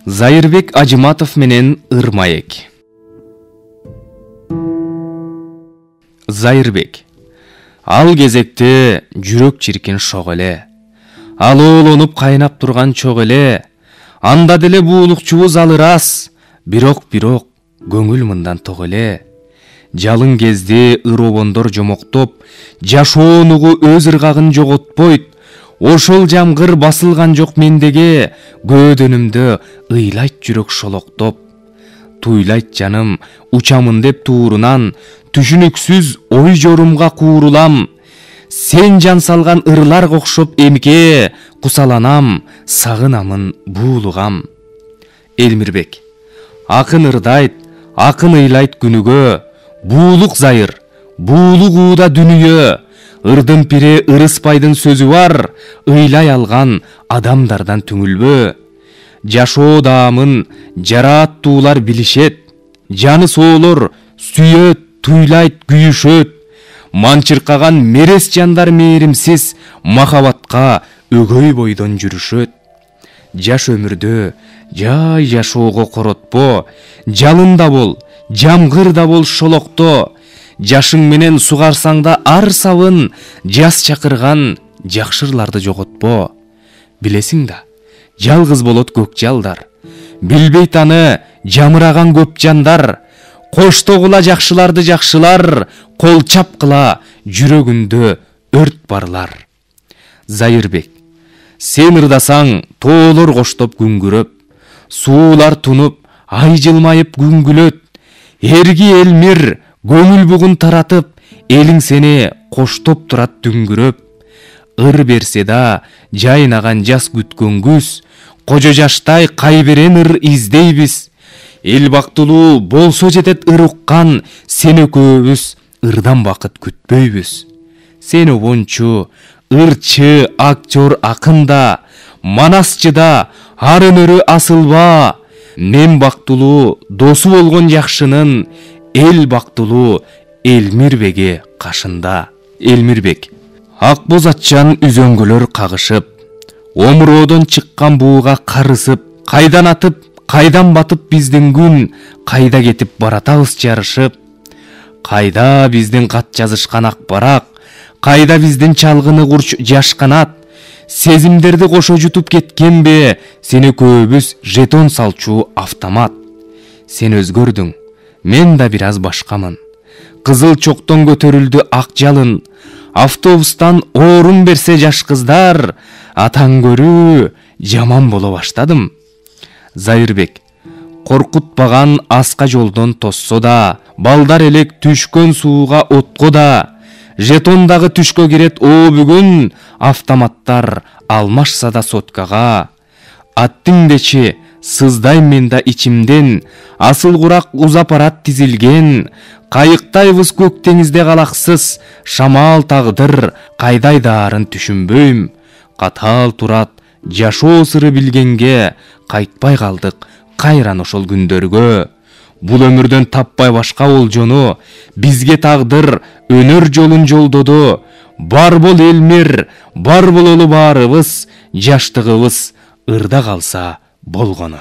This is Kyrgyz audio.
Зайырбек Ажыматов менен Ырмаек. Зайырбек. Ал кезекте жүрөк чиркин шок эле. Ал оолонуп кайнап турган чок эле. Анда деле буулукчубуз алыр аз. Бирок көңүл мындан ток эле. Жалын кезде ыр-обондор жомоктоп, жашоонугу өз ыргагын жоготпойт. Ошол жамгыр басылган жок мендеге, көөдөнүмдө ыйлайт жүрөк шолоктоп. Туйлайт жаным, учамын деп туурунан, түшүнүксүз ой жорумга куурулам. Сен жан салган ырлар окшоп эмке, кусаланам, сагынамын буулугам. Элмирбек. Акын ырдайт, акын ыйлайт күнүгө, буулук зайыр, буулук ууда дүнүйө. Ырдын пире ырыспайдын сөзү бар, ыйлай алган адамдардан түңүлбө. Жашоо даамын жарааттуулар билишет, жаны соолор сүйөт, туйлайт, күйүшөт. Манчыркаган мерес жандар мээримсиз махабатка өгөй бойдон жүрүшөт. Жаш өмүрдө жай жашоого коротпо, жалында бол, жамгырда бол шолокто. Жашың менен сугарсаң да ар сабын, жас чакырган жакшырларды жоготпо. Билесиң да, жалгыз болот көк жалдар, билбей таны жамыраган көп жандар. Коштогула жакшыларды жакшылар, кол чапкыла жүрөгүндө өрт барлар. Зайырбек. Сен ырдасаң тоолор коштоп күңгүрөп, суулар тунуп, ай жылмайып күңгүлөт. Эрги Элмир көңүл бугун таратып, элиң сени коштоп турат дүңгүрөп. Ыр берсе да жайнаган жас күткөн күз, кожо жаштай кайберен ыр издейбиз. Эл бактылуу болсо жетет ыр уккан, сен экөөбүз ырдан бакыт күтпөйбүз. Сен обончу, ырчы, актер, акында, манасчыда ар өнөрү асылба. Мен бактылуу досу болгон жакшынын, эл бактылуу Элмирбеге кашында. Элмирбек. Ак боз атчан үзөңгөлөр кагышып, омуроодон чыккан бууга карысып, кайдан атып, кайдан батып биздин күн, кайда кетип баратабыз жарышып. Кайда биздин кат жазышкан ак барак, кайда биздин чалгыны курч жаш канат. Сезимдерди кошо жутуп кеткенбе, сени көбүз жетон салчу автомат. Сен өзгөрдүң, мен да бир аз башкамын. Кызыл чоктон көтөрүлдү ак жалын, автобустан орун берсе жаш кыздар, атаң көрүү жаман боло баштадым. Зайырбек. Коркутпаган аска жолдон тоссо да, балдар элек түшкөн сууга отко да. Жетондагы түшкө кирет о бүгүн, автоматтар алмашса да соткага. Аттиңдечи сыздайм мен да ичимден, асыл курак узап барат тизилген. Кайыктайбыз көк деңизде калаксыз, шамал тагдыр кайдайдаарын түшүнбөйм. Катаал турат жашоо сыры билгенге, кайтпай калдык кайран ошол күндөргө. Бул өмүрдөн таппай башка олжону, бизге тагдыр өнөр жолун жолдоду. Бар бол Элмир, бар бололу баарыбыз, жаштыгыбыз ырда калса болгону.